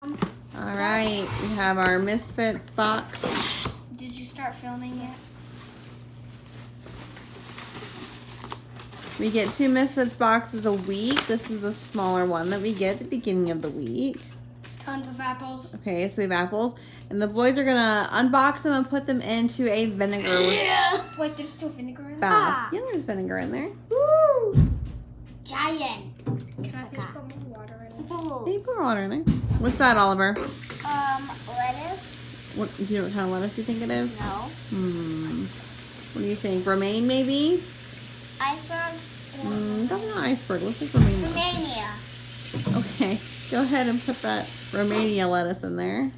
All right, we have our Misfits box. Did you start filming yet? We get 2 Misfits boxes a week. This is the smaller one that we get at the beginning of the week. Tons of apples. Okay, so we have apples. And the boys are going to unbox them and put them into a vinegar Wait, there's still vinegar in there? bath. Yeah, there's vinegar in there. Woo! Giant. Can I please put more water in it? Hey, you put water in there. What's that, Oliver? Lettuce. What, do you know what kind of lettuce you think it is? No. What do you think? Romaine, maybe? Iceberg. Definitely not iceberg. What's this romaine? Romania. Okay, go ahead and put that Romania lettuce in there.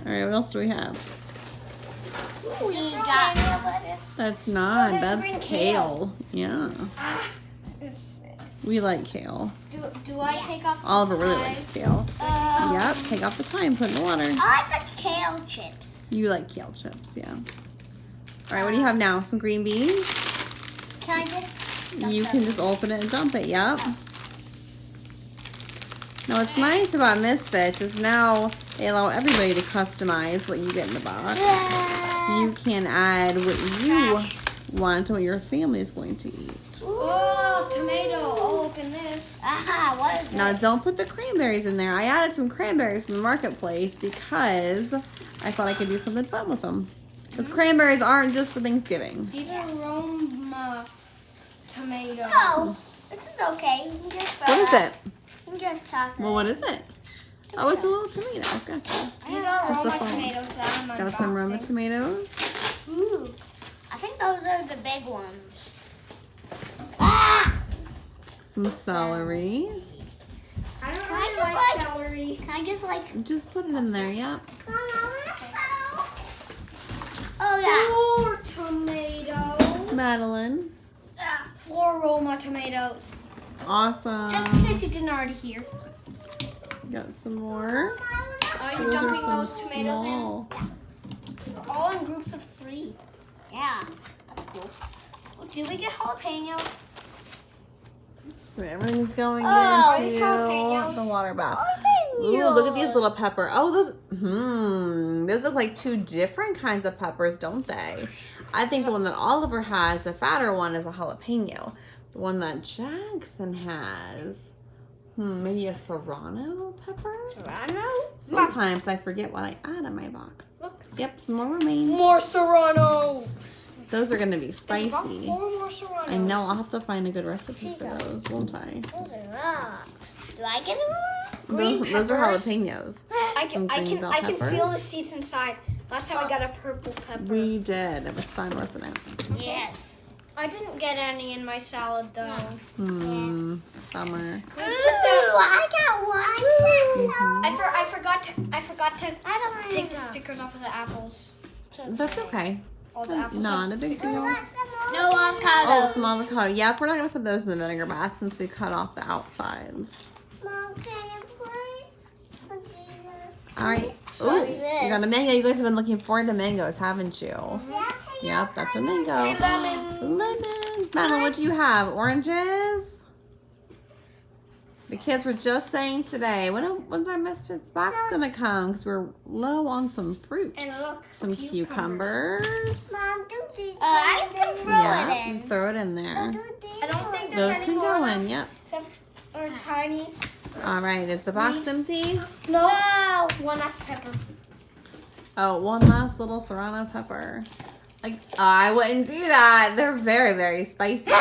All right, what else do we have? We got lettuce. That's not. Oh, that's green kale. Yeah, It's, we like kale. do I take off the Oliver really pie? likes kale. Yep, take off the pie and put it in the water. I like the kale chips. You like kale chips, yeah. All right, what do you have now? Some green beans? Can I just? You can just open it and dump it, yep. Now what's nice about Misfits is now they allow everybody to customize what you get in the box. So you can add what you want to what your family is going to eat. Oh, tomato. I'll open this. Aha, what is Now this? don't put the cranberries in there. I added some cranberries from the marketplace because I thought I could do something fun with them. Because cranberries aren't just for Thanksgiving. These are Roma tomatoes. No, this is okay. You can just. What is it? You can just toss it. Well, what is it? Oh, it's a little tomato. Gotcha. These are That's the Roma phone. tomatoes that I'm Got some Roma unboxing. tomatoes. Ooh, I think those are the big ones. Ah! Some celery. I don't Can I really just, like like- celery. Can I just like? Just put it in there, yep. Oh yeah. 4 tomatoes. Madeline. 4 Roma tomatoes. Awesome. Just in case you didn't already hear. Got some more. Are you Those are dumping some those tomatoes small. in? They're all in groups of 3. Yeah. That's cool. Do we get jalapenos? So everything's going Oh, into it's jalapenos. the water bath. Ooh, look at these little pepper. Oh, those look like 2 different kinds of peppers, don't they? I think the one that Oliver has, the fatter one, is a jalapeno. The one that Jackson has, maybe a serrano pepper? Serrano? Sometimes I forget what I add in my box. Look. Yep, some more romaine. More serranos. Those are going to be There's about spicy. 4 more serranos. I know, I'll have to find a good recipe for those, won't I? Those are not. Do I get them? Those are peppers. jalapenos. I Some green bell can feel peppers. the seeds inside. Last time I got a purple pepper. We did. It was fun, wasn't it? Yes. I didn't get any in my salad though. Bummer. Ooh, I got one. I forgot to I don't take the stickers off of the apples. That's okay. All the apples. Not have a big stickers. deal. No Oh, avocados. some avocado. Yeah, we're not going to put those in the vinegar bath since we cut off the outsides. Mom, can you please put these in? All right. So Ooh, is this. you got a mango. You guys have been looking forward to mangoes, haven't you? Yep, that's a mango. Lemons. Madeline, what do you have? Oranges? The kids were just saying today, when's our Misfits box going to come? Because we're low on some fruit. And look, Some cucumbers. Mom, do these. I can throw Yeah, it in. throw it in there. I don't think Those there's any can more go left, in, yep. except for tiny. All right, is the box empty? No. One last pepper. Oh, one last little serrano pepper. Like, I wouldn't do that. They're very, very spicy.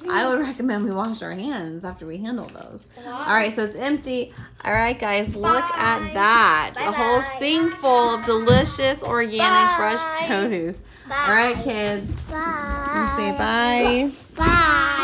I would recommend we wash our hands after we handle those. All right, so it's empty. All right, guys, look at that. A whole sink full of delicious, organic, fresh produce. All right, kids. Bye. You say bye. Bye.